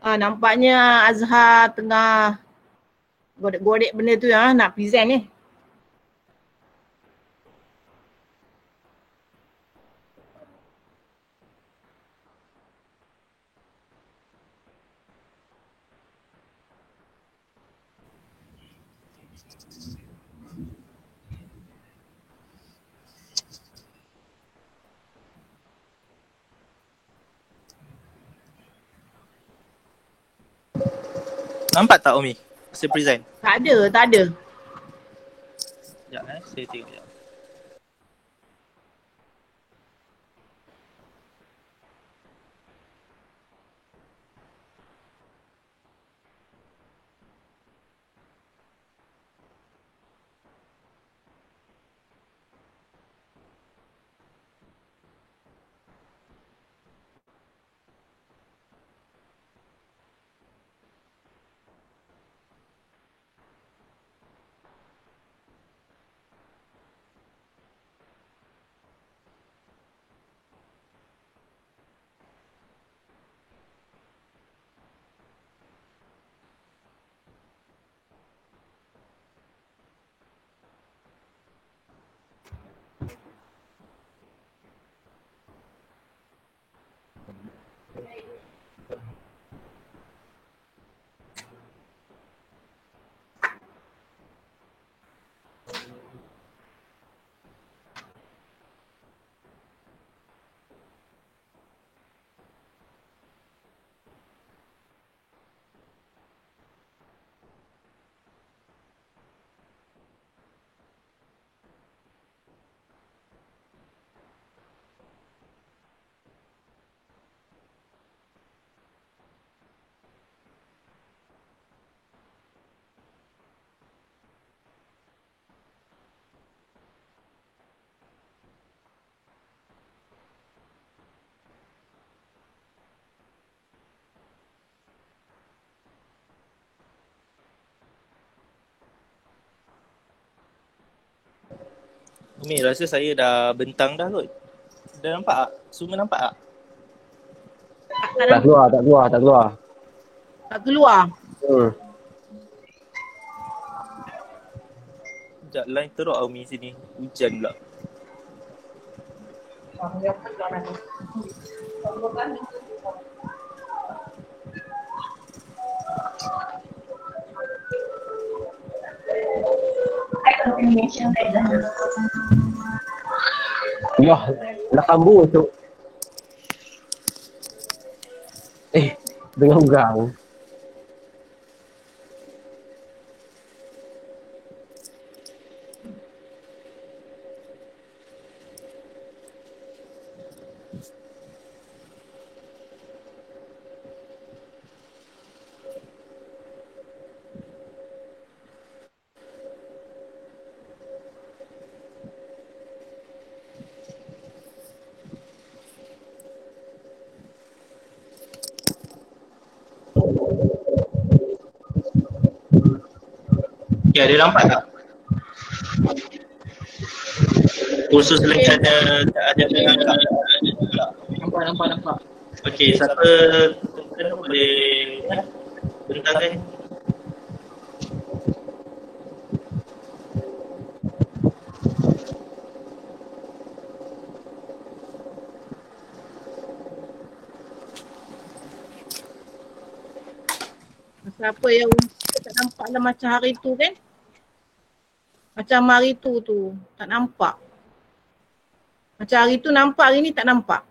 Nampaknya Azhar tengah godek-godek benda tu nak present ni. Nampak tak Umi? Saya present. Tak ada. Sekejap saya tengok sekejap. Umi rasa saya dah bentang dah kot. Dah nampak tak? Semua nampak tak? Tak keluar. Tak keluar. Sekejap line teruk Umi sini. Hujan pula. Ya, nak sambung tu. Dengan orang. Ya, dia nampak tak? Kursus lagi ada mengangkat. Nampak. Okey, siapa token boleh bentangkan? Siapa yang tak nampak lah macam hari tu kan? Macam hari tu tak nampak. Macam hari tu nampak, hari ni tak nampak.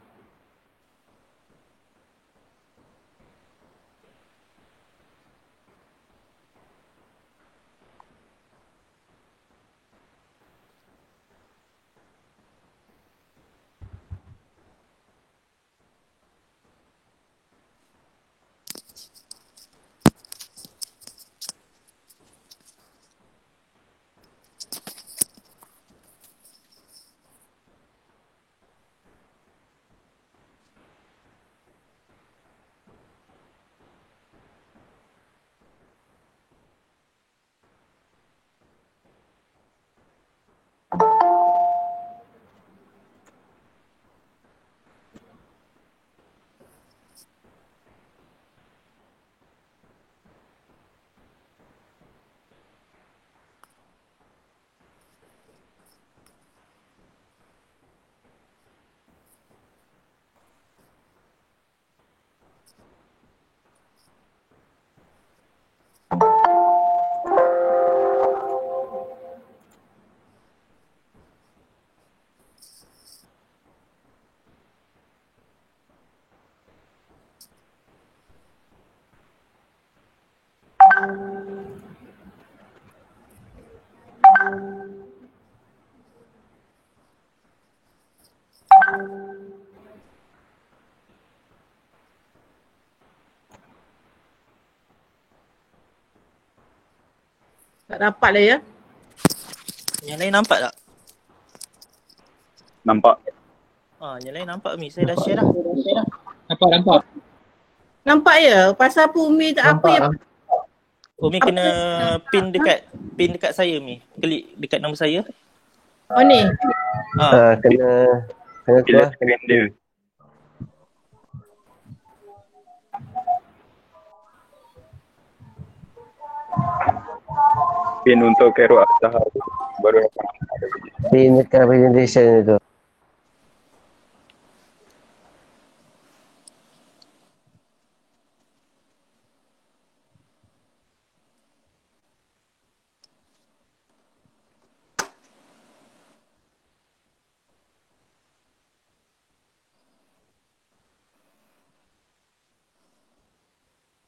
Tak dapat lah ya. Yang lain nampak tak? Nampak. Yang lain nampak Umi. Saya dah share dah. Nampak. Nampak ya? Pasal apa Umi tak apa ya? Umi kena pin dekat saya Umi. Klik dekat nama saya. Oh ni. Kena Bila keluar. screen dia. Pin untuk Khairul Azhar baru dapat ada video. Pin dekat presentation itu.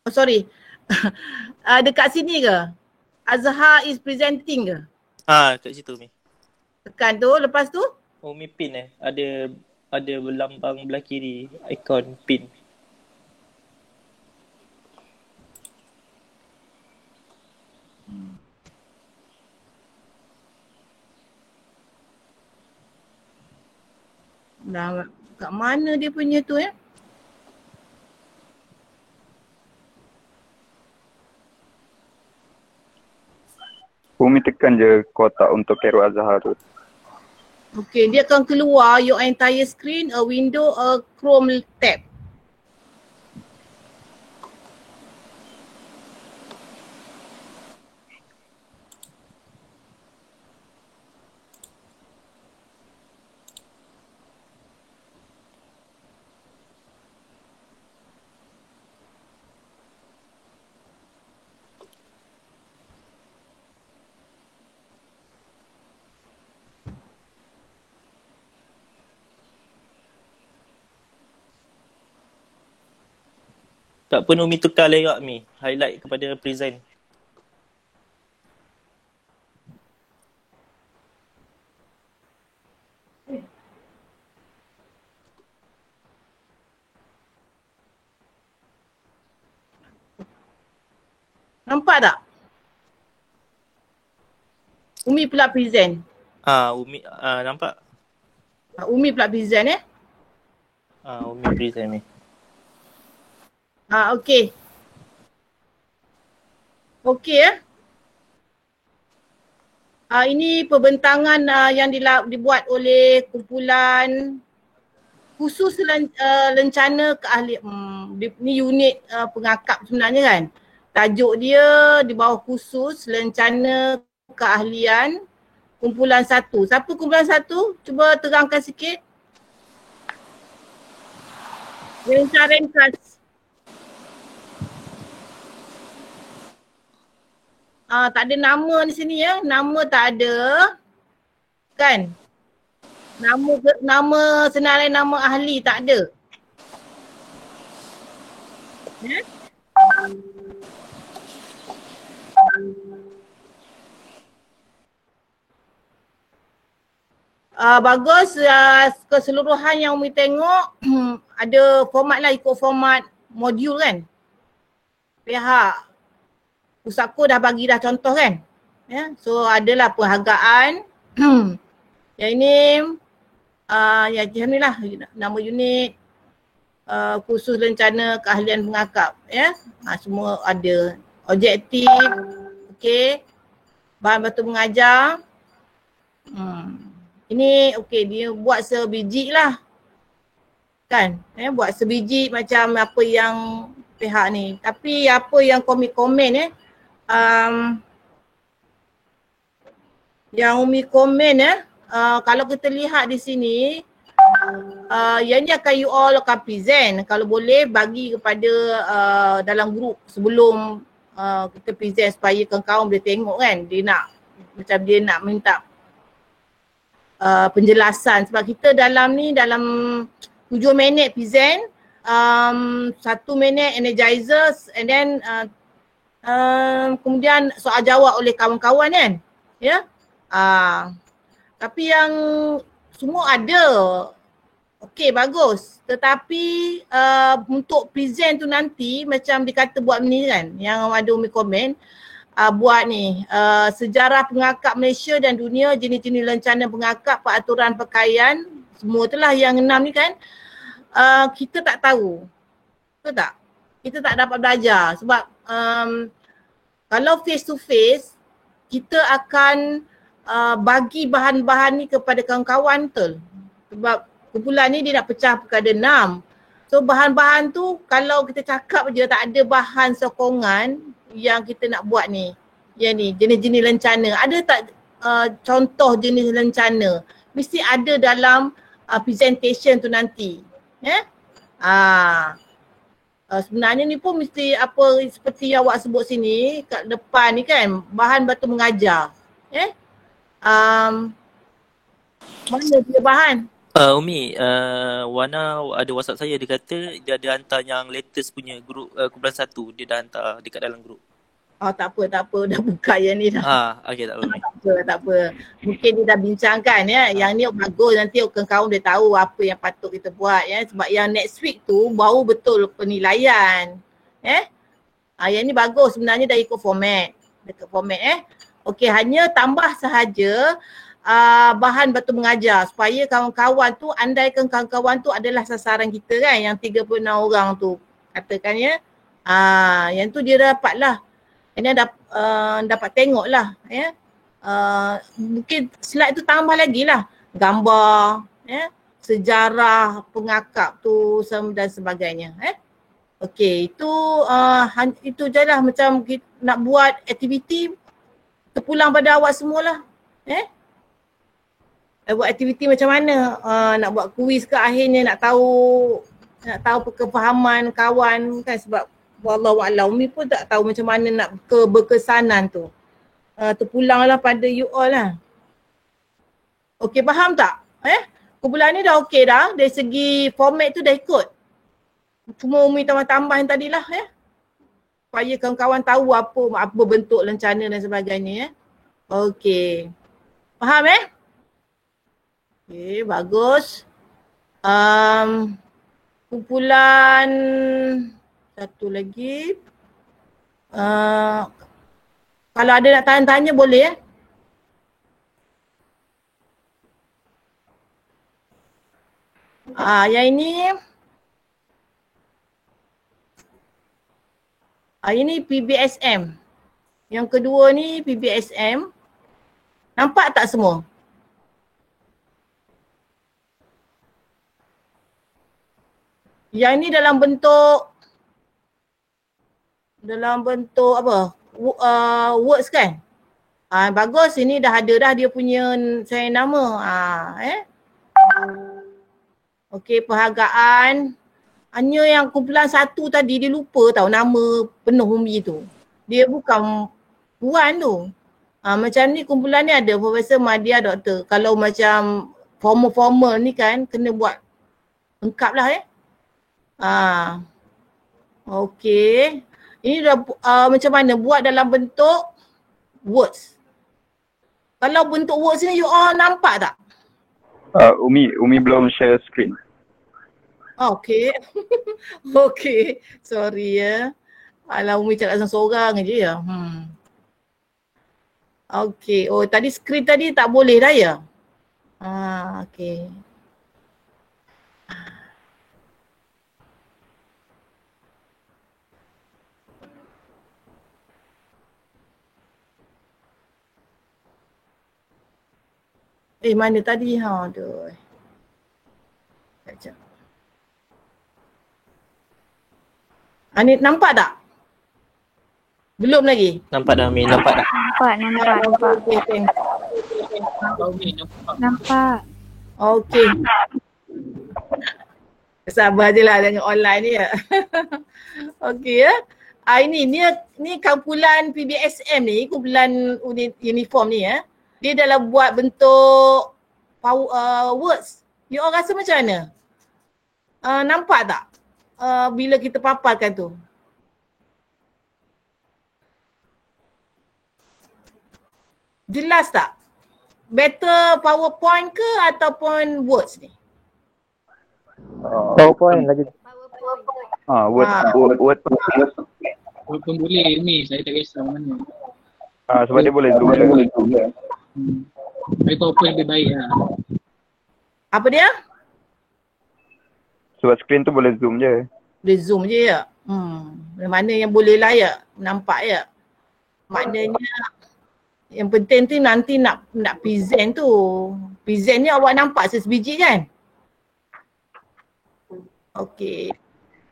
Oh sorry. Dekat sini ke? Azhar is presenting ke? Kat situ Umi. Tekan tu, lepas tu? Umi pin ada lambang belah kiri ikon pin. Dah, kat mana dia punya tu ya? Umi tekan je kotak untuk Khairul Azhar tu. Okay, dia akan keluar your entire screen, a window, a Chrome tab. Tak pun Umi tukar layout Umi. Highlight kepada present. Nampak tak? Umi pula present. Umi nampak? Umi pula present Umi present Umi. Okey. Okey ini perbentangan yang dibuat oleh kumpulan khusus lencana keahlian. Ni unit pengakap sebenarnya kan. Tajuk dia di bawah khusus lencana keahlian kumpulan 1. Siapa kumpulan 1? Cuba terangkan sikit. Ringkas. Tak ada nama di sini ya. Nama tak ada. Kan? Nama senarai nama ahli tak ada. Ya? Bagus, keseluruhan yang Umi tengok ada format lah, ikut format modul kan. Pihak Pusako dah bagi dah contoh kan. Ya, so adalah penghargaan. Yang ini macam ni lah nama unit khusus rencana keahlian pengakap ya. Semua ada objektif, okey. Bahan baku mengajar. Ini okey, dia buat sebiji lah. Kan? Buat sebiji macam apa yang pihak ni. Tapi apa yang komen yang Umi komen kalau kita lihat di sini yang ni akan you all akan present. Kalau boleh bagi kepada dalam grup sebelum kita present supaya kawan-kawan boleh tengok kan. Dia nak minta penjelasan sebab kita dalam 7 minit present, 1 minit energizers and then kemudian soal jawab oleh kawan-kawan kan. Ya. Tapi yang semua ada. Okey, bagus. Tetapi untuk present tu nanti macam dikata buat ni kan yang ada Umi komen, buat ni sejarah pengakap Malaysia dan dunia, jenis-jenis lencana pengakap, peraturan pakaian, semua itulah yang 6 ni kan. Kita tak tahu. Betul tak? Kita tak dapat belajar sebab kalau face to face kita akan bagi bahan-bahan ni kepada kawan-kawan betul. Sebab kumpulan ni dia nak pecah kepada 6. So bahan-bahan tu kalau kita cakap je tak ada bahan sokongan yang kita nak buat ni. Yang ni jenis-jenis lencana. Ada tak contoh jenis lencana? Mesti ada dalam presentation tu nanti. Sebenarnya ni pun mesti apa seperti yang awak sebut sini kat depan ni kan, bahan batu mengajar. Mana dia bahan? Umi, Wana ada WhatsApp saya, dia kata dia ada hantar yang latest punya grup kumpulan 1, dia dah hantar dekat dalam grup. Tak apa, dah buka yang ni dah. Okey, tak apa. Tak apa. Mungkin dia dah bincangkan ya. Yang ni bagus, nanti kawan-kawan dia tahu apa yang patut kita buat ya. Sebab yang next week tu baru betul penilaian. Yang ni bagus sebenarnya dah ikut format. Dekat format Okey, hanya tambah sahaja bahan batu mengajar supaya kawan-kawan tu, andaikan kawan-kawan tu adalah sasaran kita kan, yang 36 orang tu katakan ya. Yang tu dia dapatlah. Ini dapat tengok lah ya. Mungkin slide tu tambah lagi lah gambar ya, sejarah pengakap tu dan sebagainya. Okey, itu je lah macam kita nak buat aktiviti, terpulang pada awak semualah. Buat aktiviti macam mana, nak buat kuis ke akhirnya, nak tahu kefahaman kawan kan, sebab wallahualam Umi pun tak tahu macam mana nak berkesanan tu. Terpulanglah pada you all lah. Okey, faham tak? Kumpulan ni dah okey dah, dari segi format tu dah ikut. Cuma Umi tambah-tambah yang tadilah supaya kawan-kawan tahu apa bentuk lencana dan sebagainya Okey. Faham Okey, bagus. Kumpulan satu lagi. Kalau ada nak tanya-tanya boleh yang ini PBSM. Yang kedua ni PBSM. Nampak tak semua? Yang ini dalam bentuk apa? Words kan? Bagus, ini dah ada dah dia punya saya nama. Okey, perhargaan. Hanya yang kumpulan 1 tadi dia lupa tahu nama penuh Umi tu. Dia bukan Puan tu. Macam ni kumpulan ni ada Profesor Madya, Doktor. Kalau macam formal-formal ni kan kena buat lengkap lah Okey. Ini dah macam mana buat dalam bentuk words. Kalau bentuk words ni you all nampak tak? Umi belum share screen. Okey. Okey. Sorry Alah Umi cakap seorang je ya. Okey. Oh tadi screen tadi tak boleh dah ya? Okey. Mana tadi? Aduh. Sekejap. Ni nampak tak? Belum lagi? Nampak dah, Min. Nampak dah. Nampak. Nampak. Okey. Sabar je lah dengan online ni ya. Okey ni kumpulan PBSM ni, kumpulan uniform ni Dia dalam buat bentuk words. You all rasa macam mana? Nampak tak? Bila kita paparkan tu. Jelas tak? Better PowerPoint ke ataupun words ni? PowerPoint lagi. Word. Walaupun boleh Umi, saya tak kisah mana. Sebab dia boleh zoom je. Tapi PowerPoint lebih baik lah. Apa dia? Sebab screen tu boleh zoom je. Boleh zoom je ya. Mana yang boleh lah ya. Nampak ya. Maknanya yang penting tu nanti nak present tu. Present ni awak nampak sebiji kan? Okey.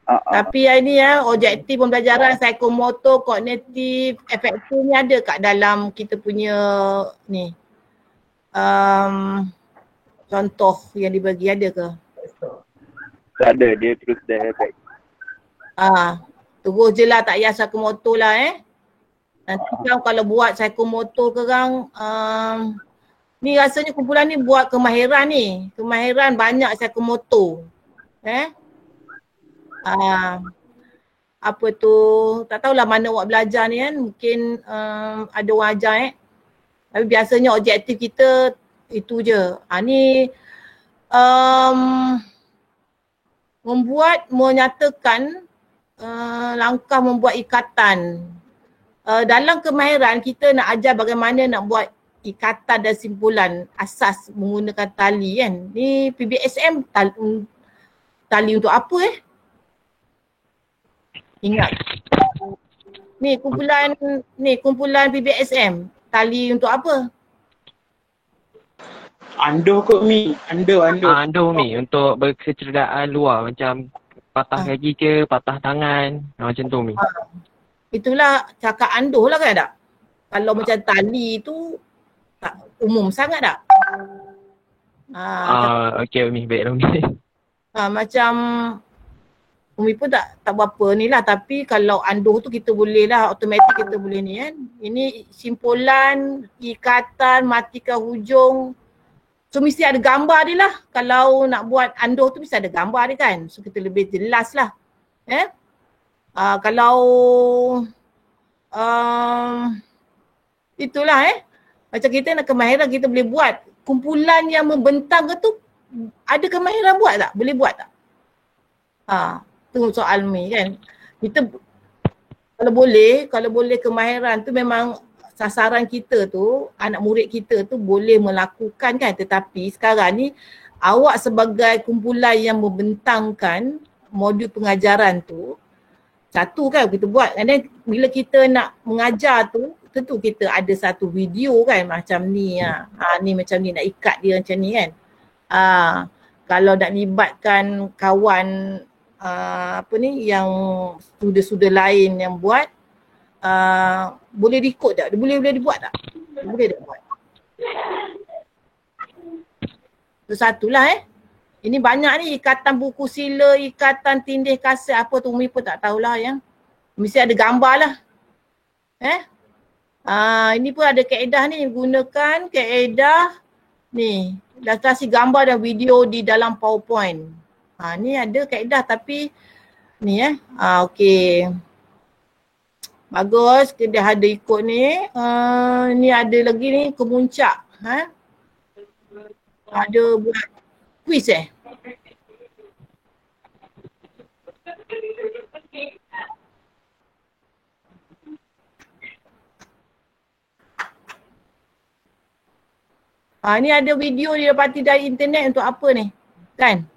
Tapi yang ni objektif pembelajaran psikomotor, kognitif, afektif ni ada kat dalam kita punya ni. Contoh yang dibagi ada ke? Tak ada, dia terus dah baik. Terus je lah, tak payah psikomotor lah Nanti kalau buat psikomotor korang, ni rasanya kumpulan ni buat kemahiran ni. Kemahiran banyak psikomotor. Apa tu, tak tahulah mana awak belajar ni kan. Mungkin ada orang ajar Tapi biasanya objektif kita itu je. Ni menyatakan langkah membuat ikatan. Dalam kemahiran kita nak ajar bagaimana nak buat ikatan dan simpulan asas menggunakan tali kan. Ni PBSM tali untuk apa Ingat. Ni kumpulan PBSM. Tali untuk apa? Andoh kot Mi. Andoh. Andoh Mi untuk berkecerdaan luar macam patah kaki ke, patah tangan, macam tu Mi. Itulah cakap andoh lah kan tak? Kalau macam tali tu tak umum sangat tak? Okey Mi, baiklah Mi. Macam Umi pun tak berapa ni lah, tapi kalau andoh tu kita boleh lah, automatik kita boleh ni kan. Ini simpulan, ikatan, matikan hujung. So mesti ada gambar dia lah. Kalau nak buat andoh tu mesti ada gambar dia kan. So kita lebih jelas lah. Kalau itulah macam kita nak kemahiran kita boleh buat. Kumpulan yang membentang ke tu ada kemahiran buat tak? Boleh buat tak? Tu soal ni kan. Kita kalau boleh kemahiran tu memang sasaran kita tu, anak murid kita tu boleh melakukan kan. Tetapi sekarang ni awak sebagai kumpulan yang membentangkan modul pengajaran tu, satu kan kita buat. Dan bila kita nak mengajar tu, tentu kita ada satu video kan macam ni ni macam ni, nak ikat dia macam ni kan. Kalau nak libatkan kawan yang student lain yang buat, boleh record tak? Boleh dibuat tak? Boleh tak buat? Itu satulah Ini banyak ni ikatan buku sila, ikatan tindih kaset apa tu Umi pun tak tahulah yang. Mesti ada gambar lah. Ini pun ada kaedah ni, gunakan kaedah ni. Dah kasih gambar dan video di dalam PowerPoint. Ni ada kaedah tapi ni okey. Bagus, kita ada ikut ni. Ni ada lagi ni kemuncak. Ada buat quiz ni ada video dia dapati dari internet untuk apa ni? Kan?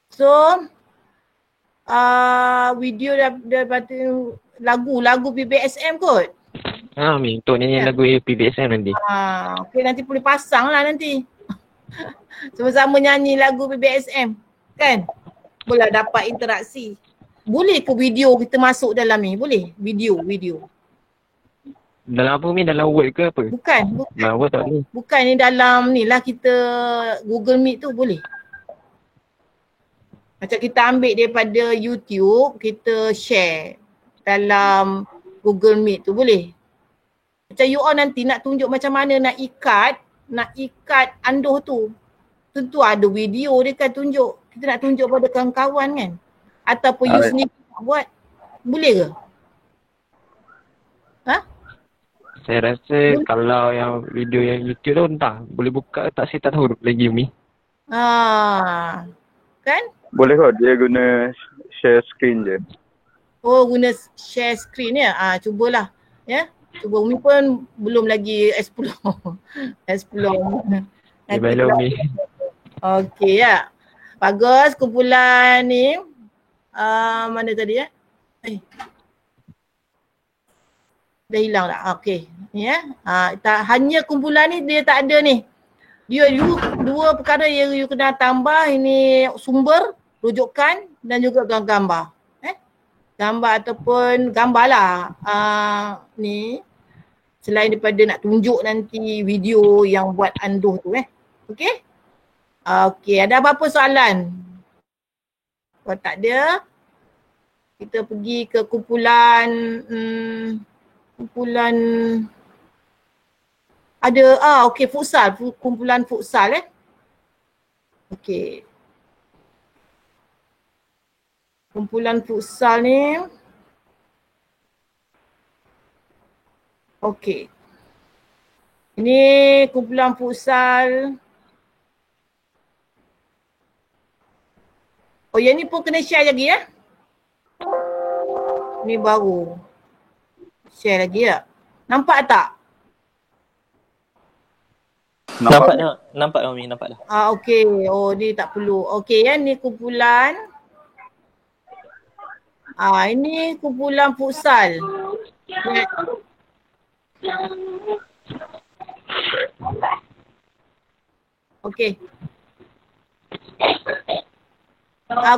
So video daripada lagu PBSM kot. Mi untuk nyanyi lagu PBSM nanti. Okey, nanti boleh pasang lah nanti. Sama-sama nyanyi lagu PBSM. Kan? Boleh dapat interaksi. Boleh ke video kita masuk dalam ni? Boleh? Video. Dalam apa Mi? Dalam Word ke apa? Bukan. Dalam Word tak boleh. Bukan ni dalam ni lah kita Google Meet tu boleh. Macam kita ambil daripada YouTube, kita share dalam Google Meet tu boleh. Macam you all nanti nak tunjuk macam mana nak ikat andoh tu. Tentu ada video dia kan tunjuk. Kita nak tunjuk pada kawan-kawan kan. Ataupun you sendiri nak buat. Boleh ke? Saya rasa kalau yang video yang YouTube tu entah boleh buka tak, saya tak tahu lagi Umi. Kan? Boleh kot, dia guna share screen je. Oh, guna share screen ya. Cubalah ya. Cuba Umi pun belum lagi explore. Explore. Dia belum ni. Okey ya. Bagus kumpulan ni. Mana tadi ya? Dah hilang tak? Okey. Ni ya. Hanya kumpulan ni dia tak ada ni. Dia dua perkara yang you kena tambah, ini sumber, rujukan dan juga gambar. Gambar ataupun gambar lah ni selain daripada nak tunjuk nanti video yang buat anduh tu Okey? Okey, ada apa-apa soalan? Kalau tak ada, kita pergi ke kumpulan ada okey, futsal, kumpulan futsal Okey. Kumpulan futsal ni. Okey. Ini kumpulan futsal. Oh, yang ni pun kena share lagi ya. Ni baru. Share lagi ya. Nampak tak? Nampak dah Umi, nampak dah. Okey. Oh, ni tak perlu. Okey ya, ni kumpulan. Ini kumpulan futsal. Okey.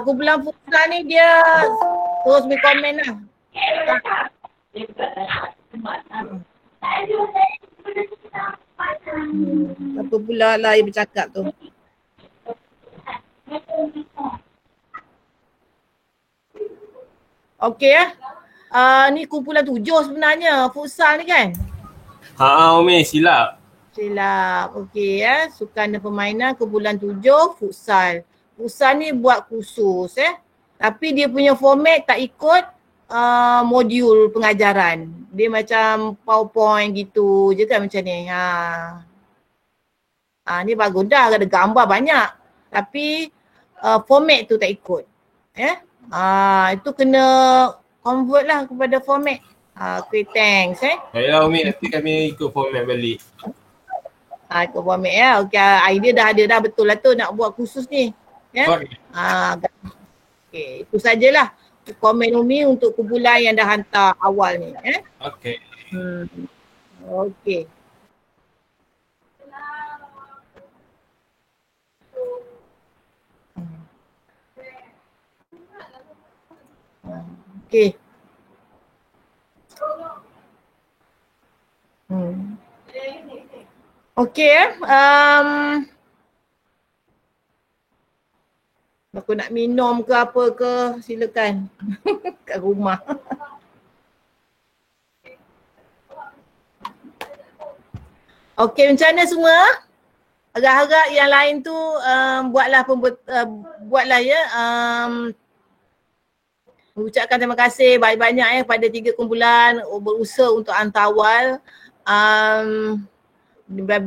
Kumpulan futsal ni dia terus beri komen lah. Apa pula lah yang bercakap tu? Okey ni kumpulan 7 sebenarnya futsal ni kan? Umi, silap. Silap. Okey sukan dan permainan kumpulan 7 futsal. Futsal ni buat khusus tapi dia punya format tak ikut modul pengajaran. Dia macam PowerPoint gitu je kan macam ni. Ni bagus dah, ada gambar banyak. Tapi format tu tak ikut. Itu kena convert lah kepada format. Okay, thanks Baiklah Umi, nanti kami ikut format balik. Ikut format Okay, idea dah ada dah, betul lah tu nak buat khusus ni. Okay, itu sajalah komen Umi untuk kumpulan yang dah hantar awal ni. Okay. Okay. Okay. Okay aku nak minum ke apa ke, silakan. Kat rumah. Okay, macam mana semua? Agak-agak yang lain tu buatlah ya. Mengucapkan terima kasih banyak-banyak pada 3 kumpulan berusaha untuk hantar awal.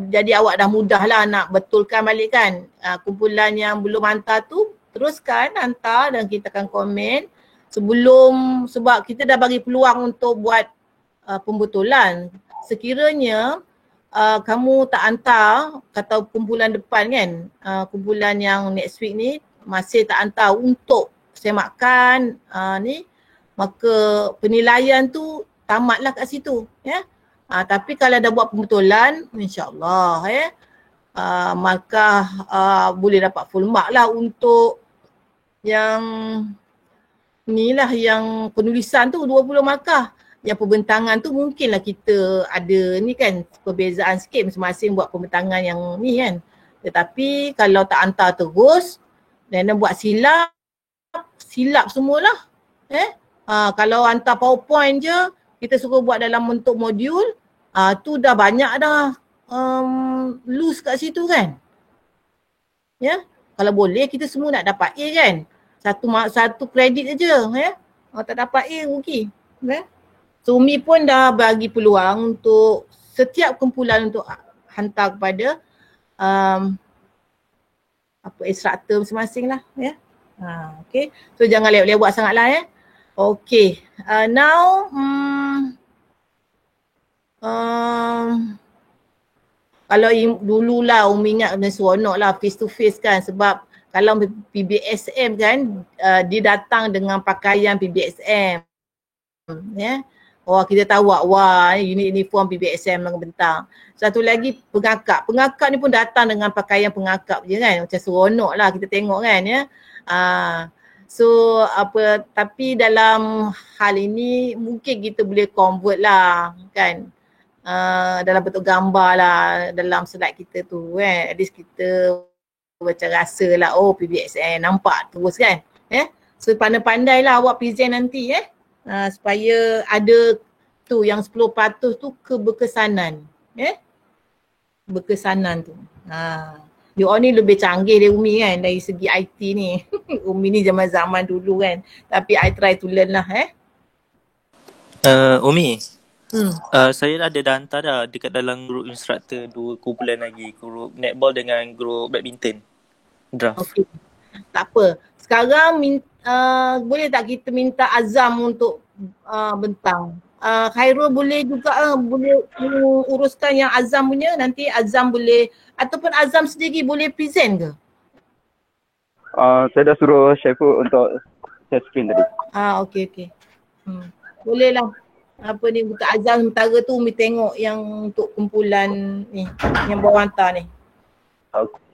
Jadi awak dah mudah lah nak betulkan balik kan. Kumpulan yang belum hantar tu teruskan hantar dan kita akan komen sebab kita dah bagi peluang untuk buat pembetulan. Sekiranya kamu tak hantar kata kumpulan depan kan, kumpulan yang next week ni masih tak hantar untuk semakan ni, maka penilaian tu tamatlah kat situ ya. Tapi kalau dah buat pembetulan insya-Allah maka boleh dapat full mark lah untuk yang ni lah, yang penulisan tu 20 markah. Yang pembentangan tu mungkinlah kita ada ni kan perbezaan sikit masing-masing buat pembentangan yang ni kan. Tetapi kalau tak hantar terus dan buat silap semualah. Kalau hantar PowerPoint je kita suruh buat dalam bentuk modul, tu dah banyak dah loose kat situ kan. Ya, kalau boleh kita semua nak dapat A kan. Satu kredit aja tak dapat A rugi. So Umi pun dah bagi peluang untuk setiap kumpulan untuk hantar kepada instruktur masing-masing lah ya. Okay. So jangan lewat-lewat sangatlah Okay. Now, kalau dululah Umi ingat kena seronok lah face to face kan, sebab kalau PBSM kan dia datang dengan pakaian PBSM. Ya. Wah, kita tahu wah unit uniform PBSM dengan bentang. Satu lagi pengakap. Pengakap ni pun datang dengan pakaian pengakap je kan. Macam seronok lah kita tengok kan ya. So tapi dalam hal ini mungkin kita boleh convert lah kan. Dalam bentuk gambar lah dalam slide kita tu kan. At least kita macam rasa lah PBSM nampak terus kan. So pandai-pandai lah awak present nanti supaya ada tu yang 10% tu keberkesanan. Berkesanan tu. You all ni lebih canggih dari Umi kan dari segi IT ni. Umi ni zaman-zaman dulu kan. Tapi I try to learn lah Umi, saya ada dah hantar dah dekat dalam grup instructor 2 kumpulan lagi. Grup netball dengan grup badminton. Draft. Okay. Tak apa. Sekarang boleh tak kita minta Azam untuk bentang? Khairul boleh juga boleh uruskan yang Azam punya, nanti Azam boleh ataupun Azam sendiri boleh present ke? Saya dah suruh Syaiful untuk share screen tadi. Okey. Boleh lah. Apa ni buka Azam sementara tu Umi tengok yang untuk kumpulan ni, yang bawah hantar ni. Okay.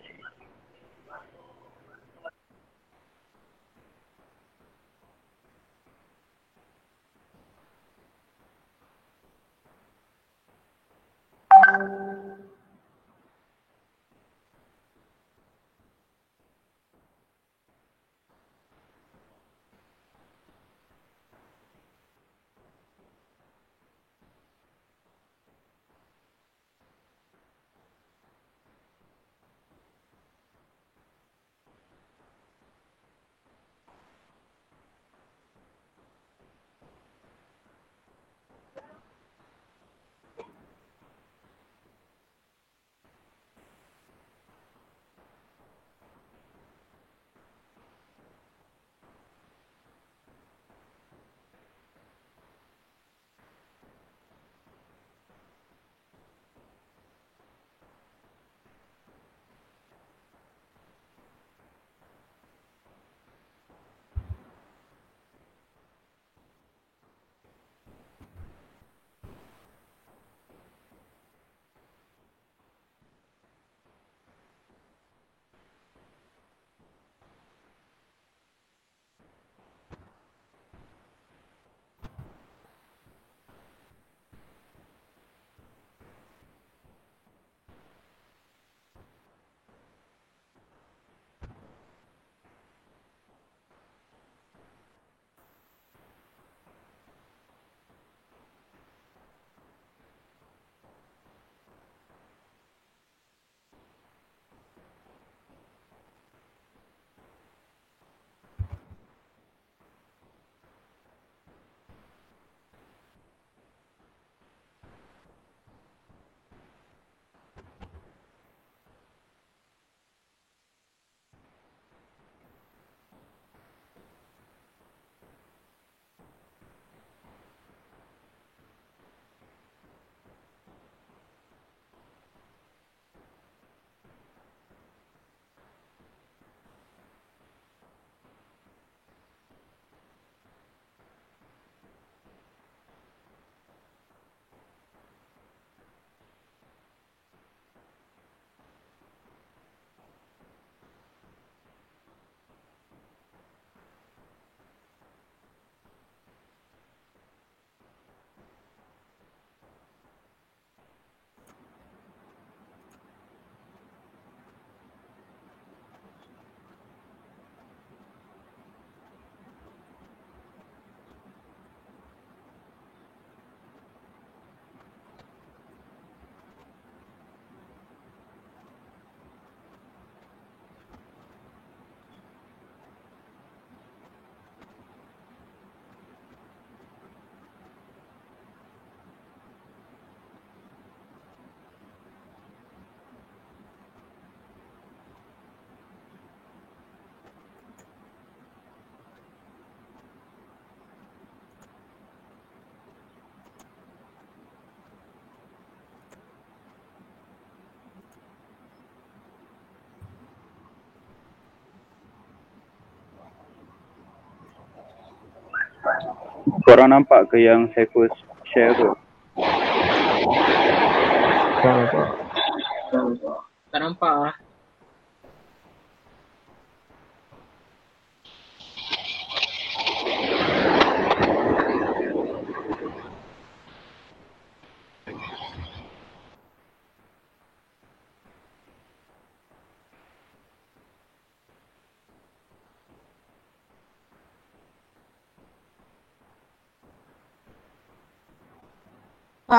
Korang nampak ke yang saya first share tu? Tak nampak. Tak nampak lah.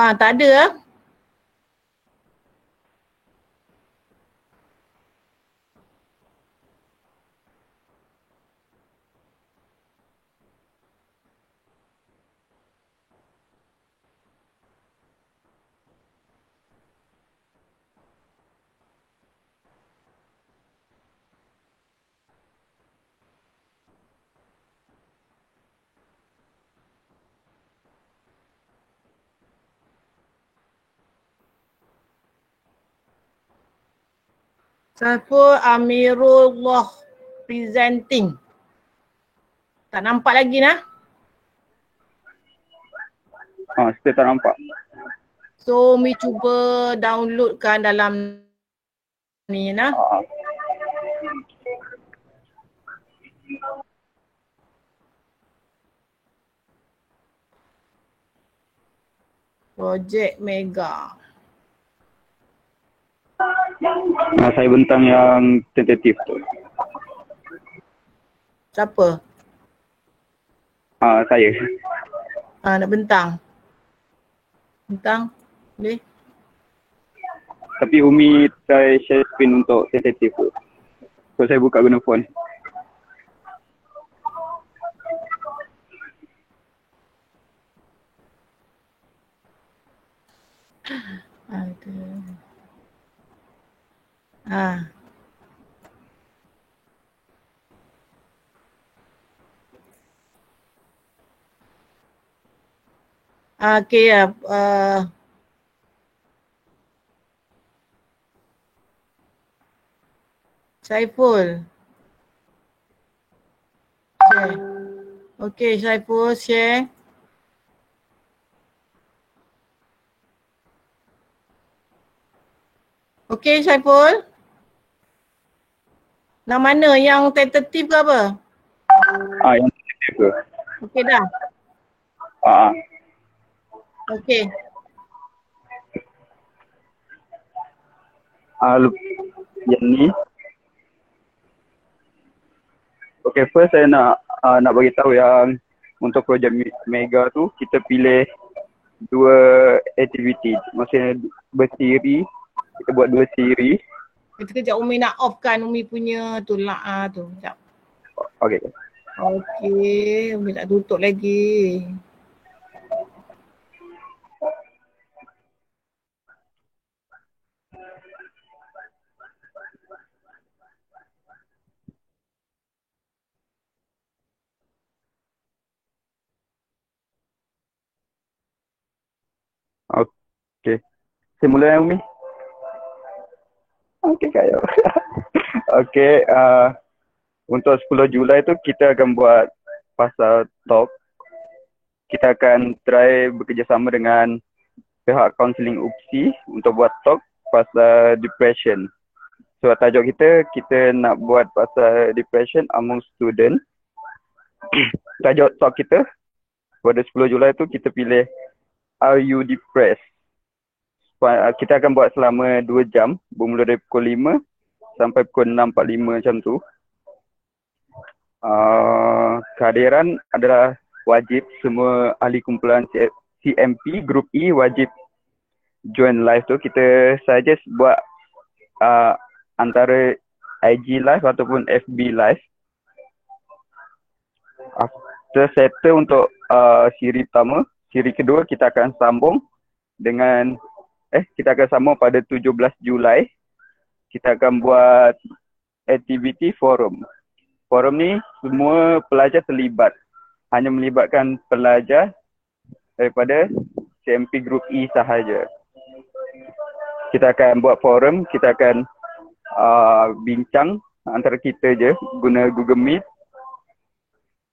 Tak ada ah. Saiful Amirullah presenting. Tak nampak lagi nah. Still tak nampak. So Umi cuba downloadkan dalam ni nah. Projek Mega. Saya bentang yang tentatif tu. Siapa? Saya. Nak bentang. Bentang. Boleh? Tapi Umi try share screen untuk tentatif tu. So saya buka guna phone. Aduh. Okay ya. Saiful. Share. Okay Saiful share. Okay Saiful. Yang mana? Yang tentatif ke apa? Yang tentatif ke. Okay dah. Okay. Yang ni. Okay, first saya nak bagi tahu yang untuk projek Mega tu kita pilih 2 aktiviti. Maksudnya bersiri, kita buat 2 siri. Kejap Umi nak off kan Umi punya tu lah tu. Sekejap. Okay. Okay, Umi tak tutup lagi. Okay. Saya mula yang Umi. Okay kaya. Okay, untuk 10 Julai tu kita akan buat pasal talk. Kita akan try bekerjasama dengan pihak kaunseling UPSI untuk buat talk pasal depression. So tajuk kita nak buat pasal depression among student. Tajuk talk kita pada 10 Julai tu kita pilih Are You Depressed? Kita akan buat selama 2 jam, bermula dari pukul 5 sampai pukul 6.45 macam tu. Kehadiran adalah wajib, semua ahli kumpulan CMP Group E wajib join live tu. Kita suggest buat antara IG live ataupun FB live. After settle untuk siri pertama, siri kedua kita akan sambung dengan kita akan sambung pada 17 Julai. Kita akan buat aktiviti forum. Forum ni semua pelajar terlibat. Hanya melibatkan pelajar daripada CMP Group E sahaja. Kita akan buat forum, kita akan bincang antara kita je guna Google Meet.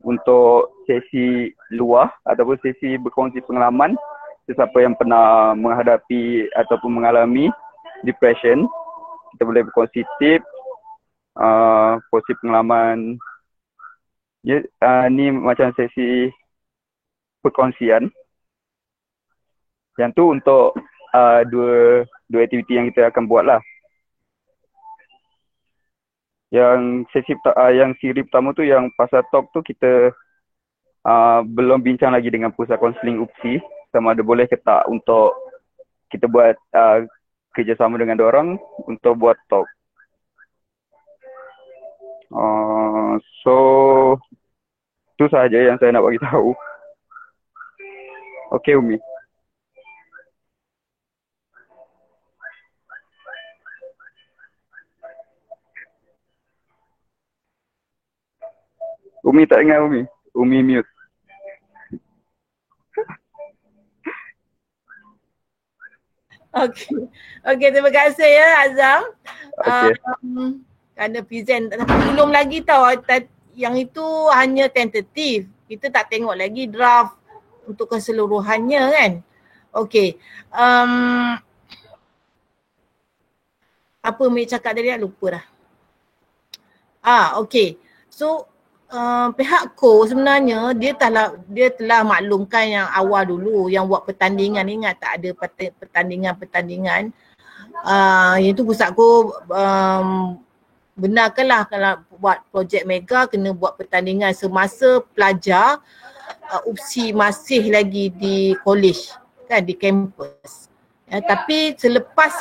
untuk sesi luar ataupun sesi berkongsi pengalaman sesiapa yang pernah menghadapi ataupun mengalami depression. Kita boleh berkongsi tips, kongsi pengalaman. Ya, ni macam sesi perkongsian. Yang tu untuk dua aktiviti yang kita akan buat lah. Yang siri pertama tu yang pasal talk tu kita belum bincang lagi dengan pusat kaunseling UPSI sama ada boleh ke tak untuk kita buat kerjasama dengan diorang untuk buat talk. So tu sahaja yang saya nak bagi tahu. Okay, Umi. Umi tak ingat Umi? Umi mute. Okey, terima kasih ya Azam. Okay. Kerana present, tapi belum lagi tahu. Yang itu hanya tentatif. Kita tak tengok lagi draft untuk keseluruhannya kan. Okey. Apa Umi cakap tadi lupa dah. Okey. So pihak KO sebenarnya dia telah maklumkan yang awal dulu yang buat pertandingan. Ingat tak ada pertandingan. Yang tu pusat KO benarkanlah kalau buat projek mega kena buat pertandingan semasa pelajar UPSI masih lagi di college kan, di kampus. Tapi selepas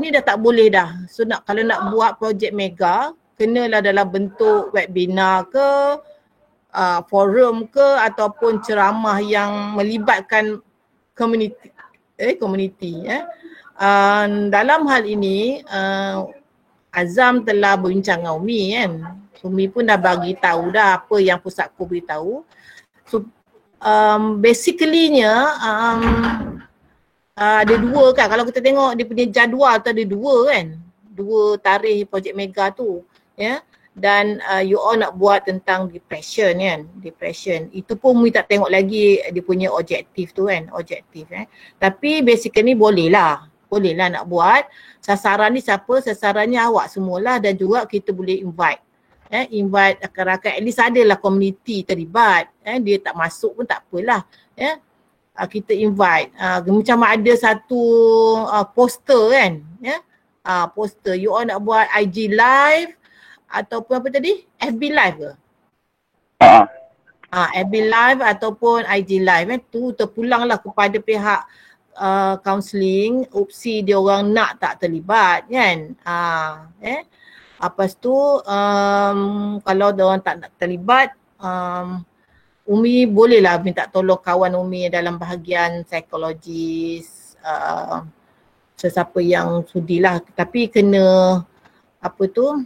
ni dah tak boleh dah. So kalau nak buat projek mega kenalah dalam bentuk webinar ke, forum ke ataupun ceramah yang melibatkan komuniti. Dalam hal ini Azam telah berbincang dengan Umi kan. Umi pun dah bagi tahu dah apa yang pusat KO beritahu. So basically-nya ada dua kan. Kalau kita tengok dia punya jadual tu ada dua kan. Dua tarikh projek mega tu. Ya. Dan you all nak buat tentang depression kan. Depression. Itu pun Umi tak tengok lagi dia punya objektif tu kan. Objektif Tapi basically boleh lah nak buat. Sasaran ni siapa? Sasarannya awak semualah dan juga kita boleh invite. Invite rakan-rakan, at least adalah komuniti terlibat. Dia tak masuk pun tak apalah. Kita invite. Macam ada satu poster kan. Poster. You all nak buat IG live ataupun apa tadi? FB live ke? FB live ataupun IG live. Tu terpulanglah kepada pihak counselling, UPSI dia orang nak tak terlibat kan. Lepas tu kalau dia orang tak nak terlibat, Umi bolehlah minta tolong kawan Umi dalam bahagian psikologis, sesiapa yang sudilah, tapi kena apa tu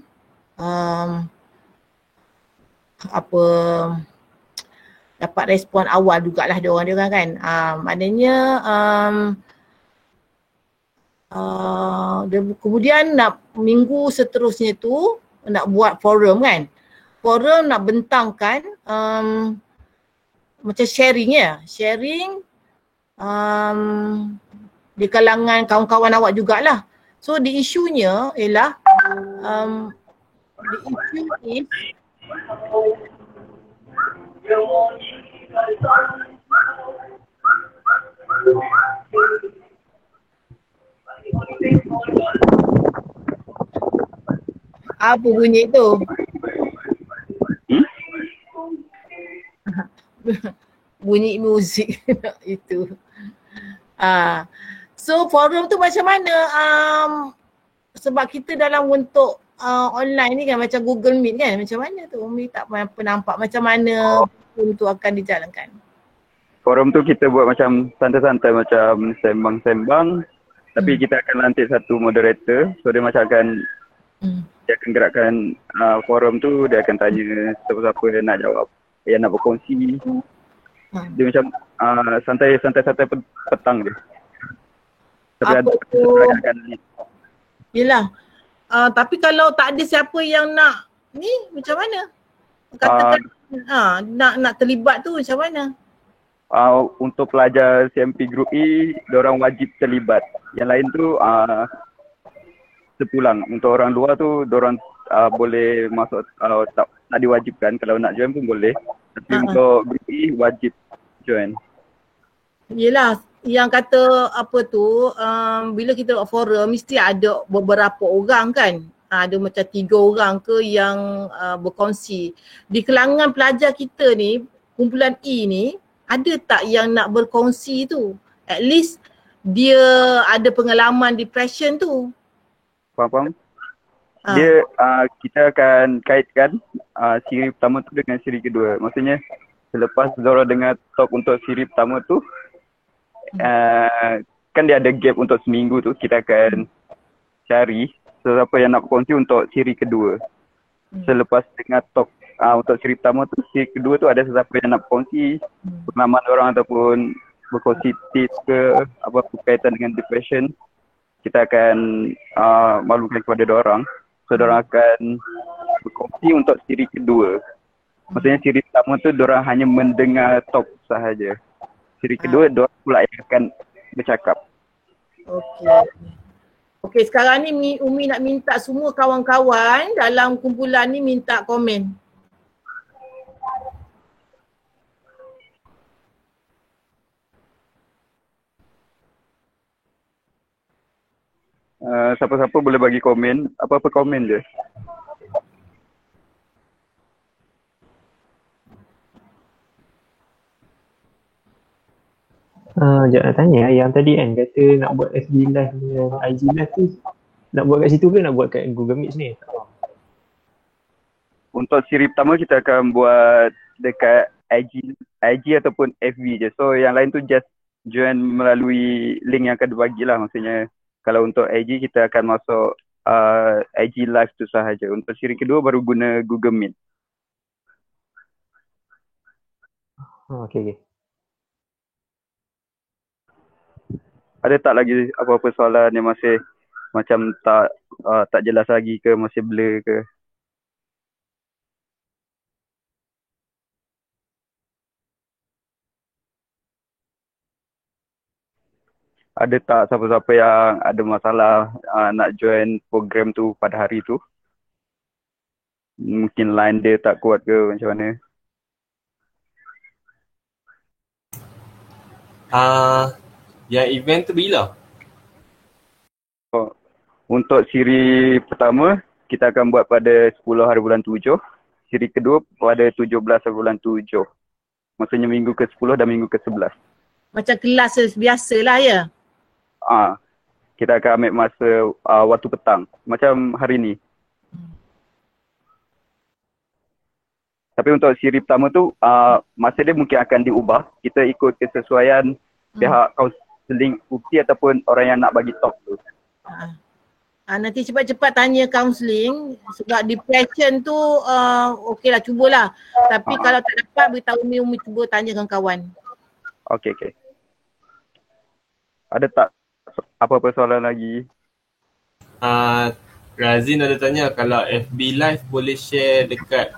dapat respon awal jugalah dia orang kan. Maknanya kemudian nak minggu seterusnya tu nak buat forum kan. Forum nak bentangkan macam sharing di kalangan kawan-kawan awak jugalah. So the isunya ialah the issue is apa bunyi tu? Bunyi muzik itu. So forum tu macam mana? Sebab kita dalam bentuk online ni kan macam Google Meet kan, macam mana tu? Umi tak pernah nampak macam mana forum tu akan dijalankan. Forum tu kita buat macam santai-santai, macam sembang-sembang. Tapi kita akan lantik satu moderator. So dia macam akan dia akan gerakkan forum tu, dia akan tanya siapa-siapa yang nak jawab, yang nak berkongsi. Dia macam santai-santai petang dia. Tapi ada akan yelah. Tapi kalau tak ada siapa yang nak ni macam mana? Katakan nak terlibat tu macam mana? Untuk pelajar CMP Group E, diorang wajib terlibat. Yang lain tu sepulang. Untuk orang luar tu, diorang boleh masuk, tak diwajibkan. Kalau nak join pun boleh. Tapi untuk Group E, wajib join. Yelah, yang kata apa tu, bila kita buat forum, mesti ada beberapa orang kan. Ada macam 3 orang ke yang berkongsi. Di kalangan pelajar kita ni, kumpulan E ni, ada tak yang nak berkongsi tu? At least dia ada pengalaman depression tu. Faham? Dia kita akan kaitkan siri pertama tu dengan siri kedua. Maksudnya selepas Zora dengar talk untuk siri pertama tu, kan dia ada gap untuk seminggu tu, kita akan cari siapa yang nak berkongsi untuk siri kedua. Selepas dengar talk untuk siri pertama tu, siri kedua tu ada sesiapa yang nak berkongsi pengalaman orang ataupun berkongsi tips ke apa berkaitan dengan depression, kita akan maklumkan kepada diorang. So diorang akan berkongsi untuk siri kedua. Maksudnya siri pertama tu diorang hanya mendengar talk sahaja. Siri kedua diorang pula yang akan bercakap. Okey, sekarang ni Umi nak minta semua kawan-kawan dalam kumpulan ni minta komen. Siapa-siapa boleh bagi komen, apa-apa komen je. Sekejap nak tanya, yang tadi kan kata nak buat FB Live dengan IG Live tu, nak buat kat situ ke nak buat kat Google Meet ni? Untuk siri pertama kita akan buat dekat IG ataupun FB je. So yang lain tu just join melalui link yang akan dibagi lah. Maksudnya kalau untuk IG kita akan masuk IG Live tu sahaja. Untuk siri kedua baru guna Google Meet. Okay. Ada tak lagi apa-apa soalan yang masih macam tak jelas lagi ke, masih blur ke? Ada tak siapa-siapa yang ada masalah nak join program tu pada hari tu? Mungkin line dia tak kuat ke macam mana? Yang event tu bila? Untuk siri pertama, kita akan buat pada 10 hari bulan 7. Siri kedua pada 17 hari bulan 7. Maksudnya minggu ke-10 dan minggu ke-11. Macam kelas biasa lah ya? Kita akan ambil masa waktu petang. Macam hari ni. Tapi untuk siri pertama tu, masa dia mungkin akan diubah. Kita ikut kesesuaian pihak kaunseling UPTI ataupun orang yang nak bagi talk tu. Nanti cepat-cepat tanya kaunseling sebab depression tu okeylah cubalah. Tapi kalau tak dapat beritahu Umi cuba tanyakan kawan. Okay. Ada tak apa-apa soalan lagi? Razin ada tanya kalau FB Live boleh share dekat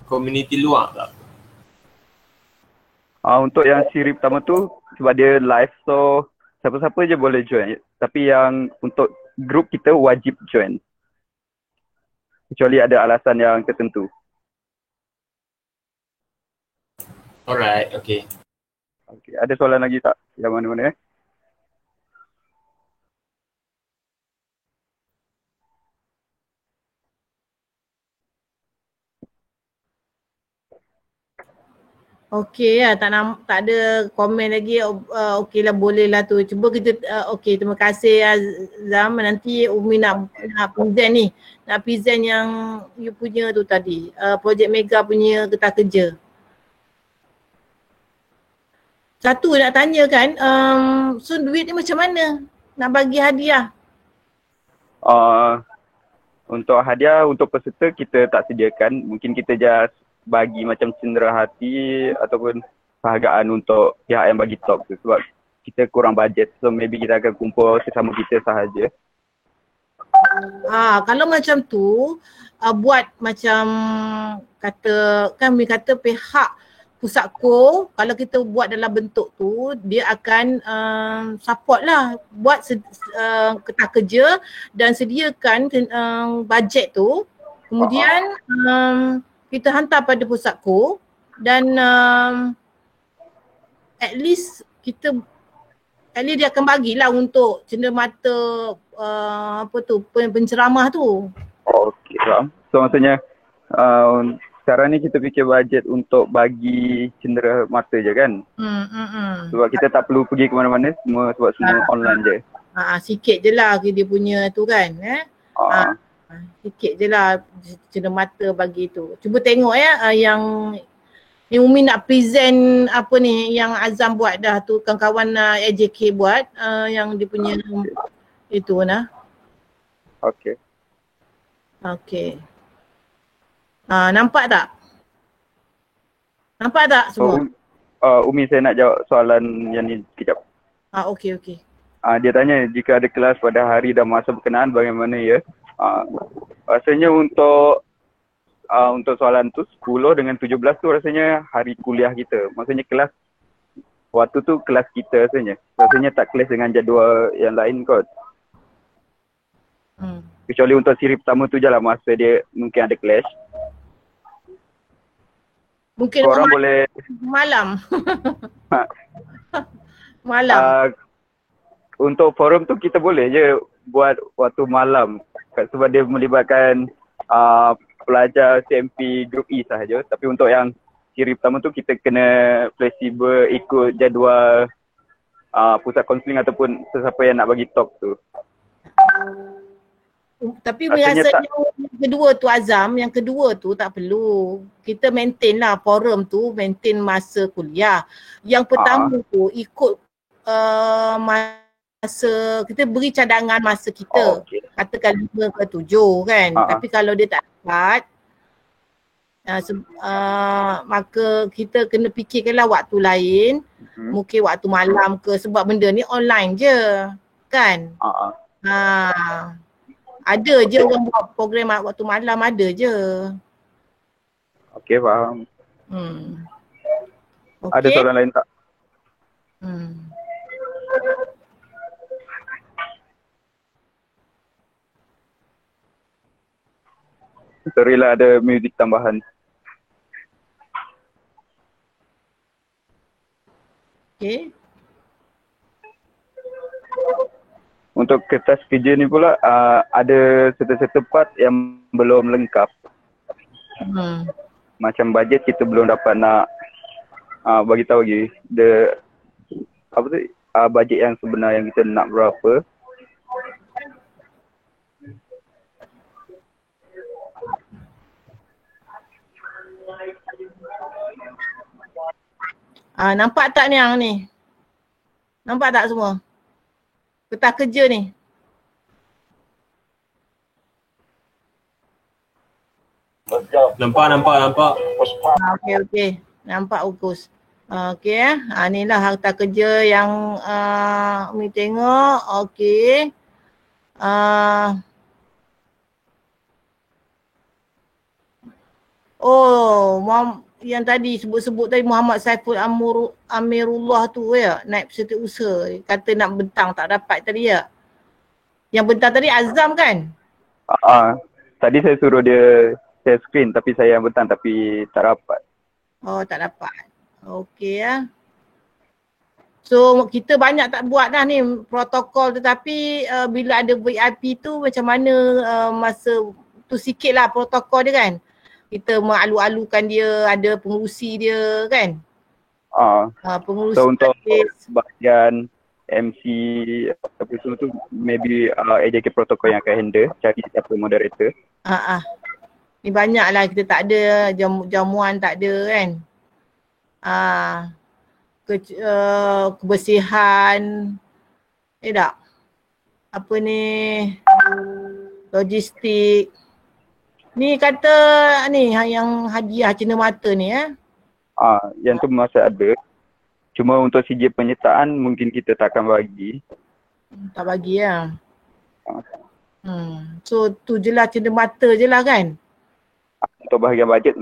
community luar tak? Untuk yang siri pertama tu sebab dia live, so siapa-siapa je boleh join. Tapi yang untuk grup kita wajib join. Kecuali ada alasan yang tertentu. Alright, okay. Ada soalan lagi tak? Yang mana-mana Okey lah, tak ada komen lagi. Okey lah, boleh lah tu. Cuba kita, okey, terima kasih Azam. Nanti Umi nak present ni. Nak present yang you punya tu tadi. Projek Mega punya getah kerja. Satu nak tanya kan, so duit ni macam mana nak bagi hadiah? Untuk hadiah untuk peserta kita tak sediakan. Mungkin kita just bagi macam cenderahati ataupun penghargaan untuk pihak yang bagi talk tu sebab kita kurang bajet, so maybe kita akan kumpul sesama kita sahaja. Kalau macam tu buat macam kami kata pihak Pusatko kalau kita buat dalam bentuk tu dia akan support lah buat kertas kerja dan sediakan bajet tu, kemudian kita hantar pada Pusatko dan at least dia akan bagilah untuk cenderamata penceramah tu. Okey, faham. So maksudnya sekarang ni kita fikir bajet untuk bagi cenderamata je kan? Sebab kita tak perlu pergi ke mana-mana, sebab semua online je. Sikit je lah dia punya tu kan. Sikit je lah cenderamata bagi tu. Cuba tengok yang Umi nak present apa ni yang Azam buat dah tu, kawan-kawan AJK buat yang dia punya itu nah. Okey. Nampak tak? Nampak tak semua? Umi, saya nak jawab soalan yang ni kejap. Okey. Dia tanya jika ada kelas pada hari dan masa berkenaan bagaimana ya? Rasanya untuk soalan tu 10 dengan 17 tu rasanya hari kuliah kita. Maksudnya kelas waktu tu kelas kita rasanya. Rasanya tak kelas dengan jadual yang lain kot. Kecuali untuk siri pertama tu je lah masa dia mungkin ada clash. Mungkin korang boleh malam. Malam. Untuk forum tu kita boleh je buat waktu malam sebab dia melibatkan pelajar CMP Group E sahaja. Tapi untuk yang siri pertama tu kita kena fleksibel ikut jadual pusat kaunseling ataupun sesiapa yang nak bagi talk tu. Tapi rasanya yang kedua tu Azam, yang kedua tu tak perlu. Kita maintain lah forum tu, maintain masa kuliah. Yang pertama tu ikut masa, kita beri cadangan masa kita. Katakan 5 ke 7 kan. Tapi kalau dia tak dapat, maka kita kena fikirkanlah waktu lain. Mungkin waktu malam ke, sebab benda ni online je kan. Ada je orang buat program waktu malam, ada je. Okey, faham. Okay. Ada soalan lain tak? Sorry lah, ada muzik tambahan. Okay. Untuk kertas kerja ni pula ada serta-serta part yang belum lengkap. Macam bajet kita belum dapat nak bagi tahu lagi bajet yang sebenar yang kita nak berapa. Nampak tak ni yang ni? Nampak tak semua? Kertas kerja ni. Nampak. Okey. Nampak ukus. Okey ni lah kertas kerja yang Umi tengok. Okey. Yang tadi sebut-sebut tadi Muhammad Saiful Amirullah tu ya, naib setiausaha, kata nak bentang tak dapat tadi ya. Yang bentang tadi Azam kan? Tadi saya suruh dia share screen tapi saya yang bentang tapi tak dapat. Tak dapat. Okey ya. So kita banyak tak buat dah ni protokol, tetapi bila ada VIP tu macam mana masa tu sikit lah protokol dia kan. Kita mengalu-alukan dia, ada pengurusi dia kan. Pengurusi so untuk bahagian MC apa semua tu maybe AJK protokol yang akan handle, cari siapa moderator. Ni banyak lah, kita tak ada jamuan, tak ada kan. Kebersihan tak? Apa ni, logistik. Ni kata ni yang hadiah cenderamata ni yang tu masih ada. Cuma untuk sijil penyertaan mungkin kita takkan bagi. Tak bagi lah. So tu je lah cenderamata je lah kan. untuk bahagian bajet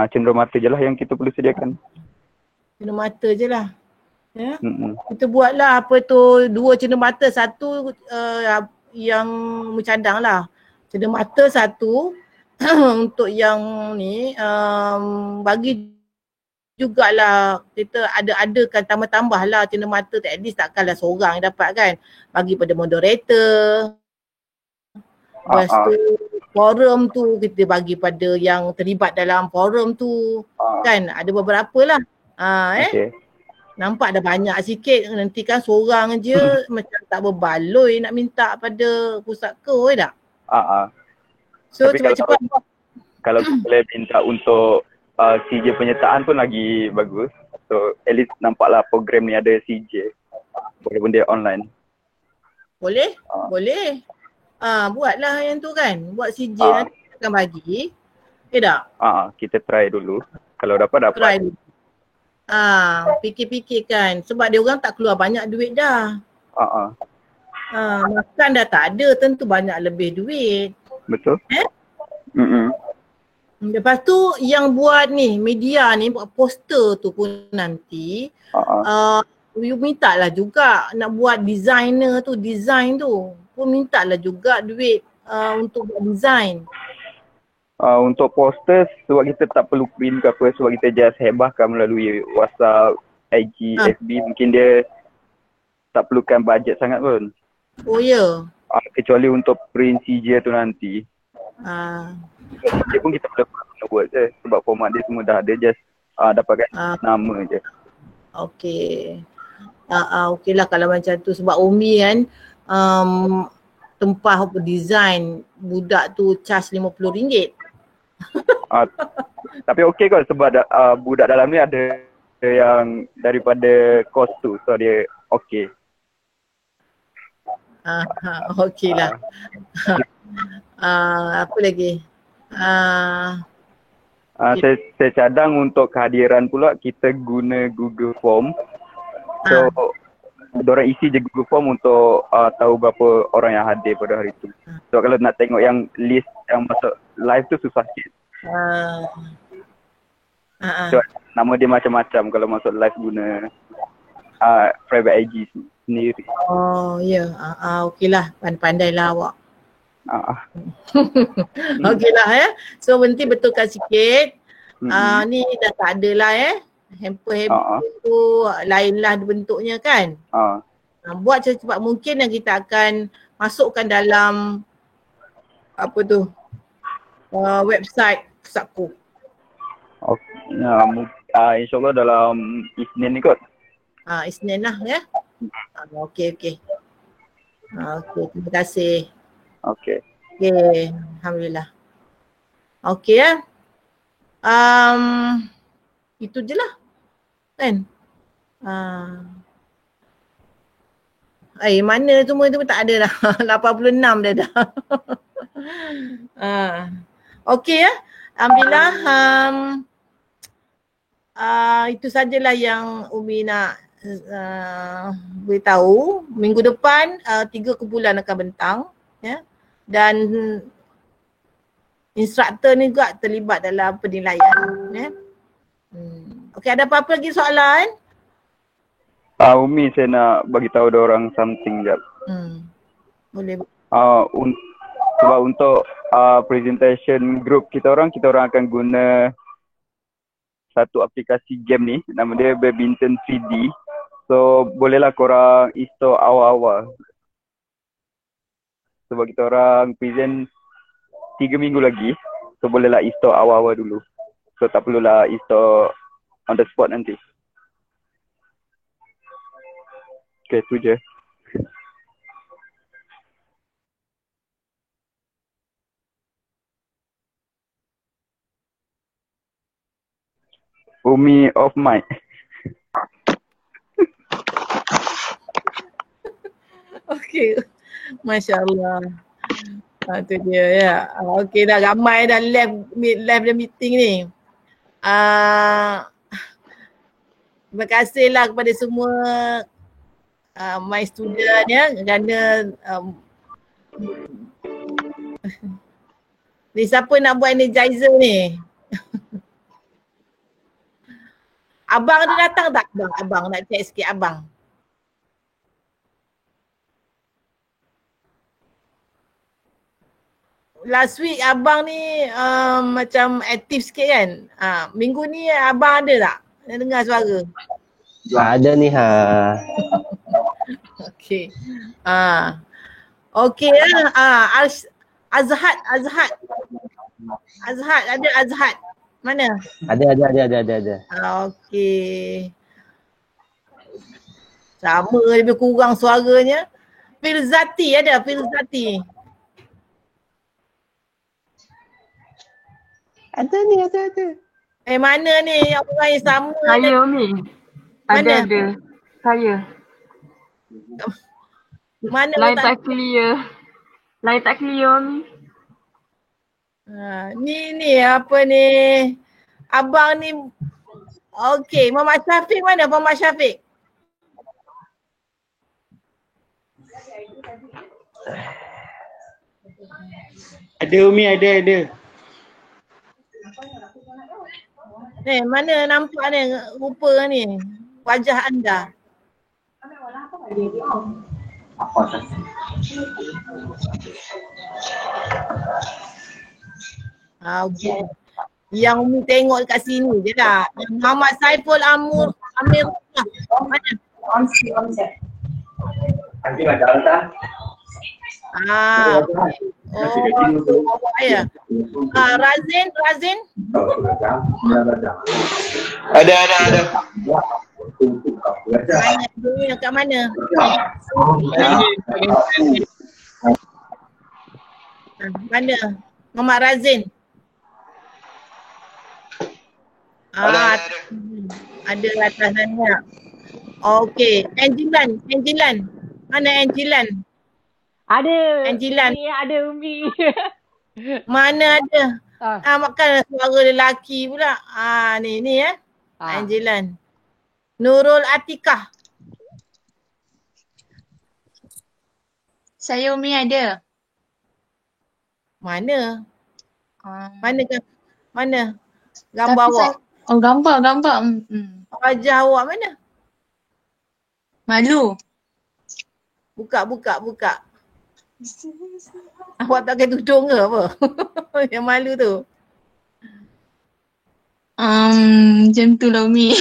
cenderamata je lah yang kita perlu sediakan. Cenderamata je lah. Ya. Mm-mm. Kita buatlah apa tu 2 cenderamata, satu yang mencadang lah. Cenderamata satu untuk yang ni bagi jugalah kita adakan tambah-tambah lah cenderamata, at least takkanlah seorang yang dapat kan. Bagi pada moderator. Lepas tu forum tu kita bagi pada yang terlibat dalam forum tu. Kan ada beberapa lah. Okay. Nampak dah banyak sikit, nanti kan seorang je macam tak berbaloi nak minta pada pusat kau tak? So tapi cepat-cepat. Kalau boleh minta untuk CJ penyertaan pun lagi bagus. So at least nampaklah program ni ada CJ walaupun dia online. Boleh? Boleh. Buatlah yang tu kan. Buat CJ nanti akan bagi. Tak? Kita try dulu. Kalau dapat. Try dulu. Fikir-fikir kan. Sebab dia orang tak keluar banyak duit dah. Makan dah tak ada, tentu banyak lebih duit. Betul. Lepas tu yang buat ni, media ni buat poster tu pun nanti you minta lah juga nak buat designer tu, design tu pun minta lah juga duit untuk buat design. Untuk poster sebab kita tak perlu print ke apa, sebab kita just hebahkan melalui WhatsApp, IG, FB, mungkin dia tak perlukan bajet sangat pun. Oh ya? Kecuali untuk print CJ tu nanti. CJ pun kita perlu buat je sebab format dia semua dah ada, just dapatkan nama je. Okay. Okey lah kalau macam tu sebab Umi kan tempah design budak tu charge RM50. Tapi okey kot sebab budak dalam ni ada yang daripada kos tu, so dia okey. Okey lah. Apa lagi? Saya cadang untuk kehadiran pula kita guna Google Form. So diorang isi je Google Form untuk tahu berapa orang yang hadir pada hari tu. So kalau nak tengok yang list yang masuk live tu susah sikit. So, nama dia macam-macam kalau masuk live guna private IG sendiri. Oh ya, okey lah, pandai lah awak. Okey lah So nanti betulkan sikit. Ni dah tak ada lah hamper tu lain lah bentuknya kan. Buat secepat mungkin dan kita akan masukkan dalam apa tu website Pusatku. InsyaAllah dalam Isnin ni kot. Isnin lah Okey. Okey, terima kasih. Okey, Alhamdulillah. Okey itu je lah kan. Mana semua tu pun tak ada dah. 86 dah. Okey Alhamdulillah. Itu sajalah yang Umi nak beritahu. Minggu depan 3 kumpulan akan bentang dan instruktor ni juga terlibat dalam penilaian. Okey, ada apa-apa lagi soalan? Umi, saya nak bagi tahu orang something jap. Boleh. Sebab untuk presentation group kita orang akan guna satu aplikasi game ni, nama dia Badminton 3D. So bolehlah korang install awal-awal. Sebab kita orang present 3 minggu lagi, so bolehlah install awal-awal dulu. So tak perlulah install on the spot nanti. Okay, tu je. Umi off mic. Okey. Masya Allah. Tu dia Okey dah ramai dah live dan meeting ni. Terima kasihlah kepada semua my student kerana Ni siapa nak buat energizer ni? Abang ada datang tak? Abang nak check sikit abang. Last week abang ni macam aktif sikit kan? Minggu ni abang ada tak? Nak dengar suara? Ada ni ha. Okey. Okey lah. Azhad. Ada Azhad. Mana? Ada. Okey. Sama lebih kurang suaranya. Filzati ada, Filzati. Ada ni, ada. Mana ni orang yang sama? Saya Umi. Mana? Ada. Saya. Mana Line tak clear. Umi. Ni apa ni? Abang ni. Okey, Muhammad Syafiq mana? Muhammad Syafiq. Ada Umi, ada. Ni mana nampak ni rupa ni? Wajah anda. Okay. Yang Umi tengok dekat sini je lah. Muhammad Saiful Amir. Mana? Ya. Razin. Ada. Mana? Kat mana? Mana? Muhammad Razin. Ada atas sana. Okey, Angelan. Mana Angelan? Ada. Angelan. Ni ada Umi. Mana ada? Makan suara lelaki pula. Ni Angelan. Nurul Atikah. Saya Umi ada. Mana? Mana? Gambar awak. Gambar. Wajah awak mana? Malu. Buka. Awak tak pakai tudung ke apa? Yang malu tu. Macam tu lah Umi.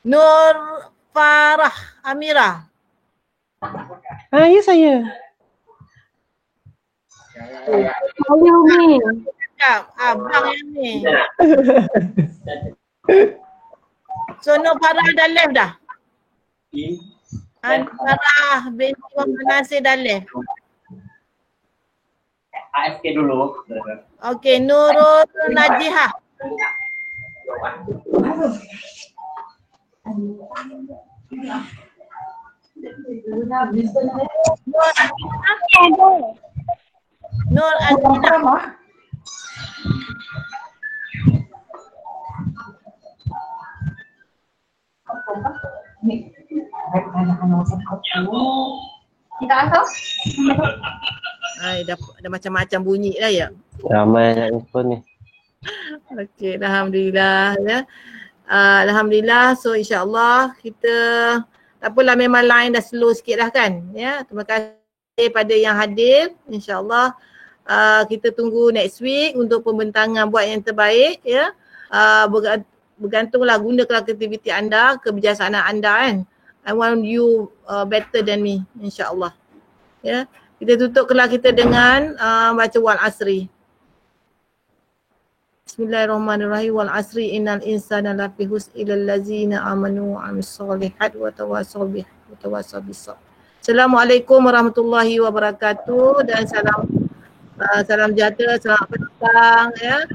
Nur Farah Amira. Ya saya. Saya Umi. Abang yang ni. So Nur Farah dah left dah? Farah binti Muhammad Nasir dah left. AFK dulu. Okey, Nurul Najihah. Nur Adina. Dah macam-macam bunyi dah ya. Ramai nak info ni. Okey, alhamdulillah ya. Alhamdulillah, so insya-Allah kita tak apalah, memang line dah slow sikit dah kan ya. Terima kasih pada yang hadir. Insya-Allah kita tunggu next week untuk pembentangan buat yang terbaik ya. Bergantunglah, gunakan aktiviti anda, kebijaksanaan anda kan. I want you better than me insya-Allah. Ya. Kita tutup kelas kita dengan baca wal asri. Bismillahirrahmanirrahim. Wal asri innal insana lafi khusr illal ladzina amanu wa amilus solihat wa tawassaw bihi wa tawassaw bis sabr. Assalamualaikum warahmatullahi wabarakatuh dan salam sejahtera, selamat petang ya.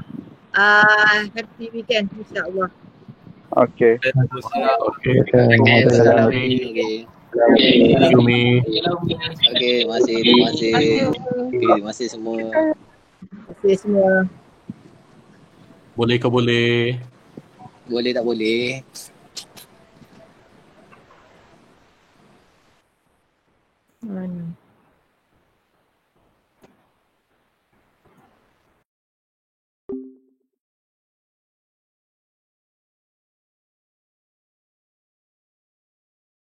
Happy weekend insya-Allah. Okay. Terima kasih semua. Boleh ke boleh? Boleh tak boleh? Mana?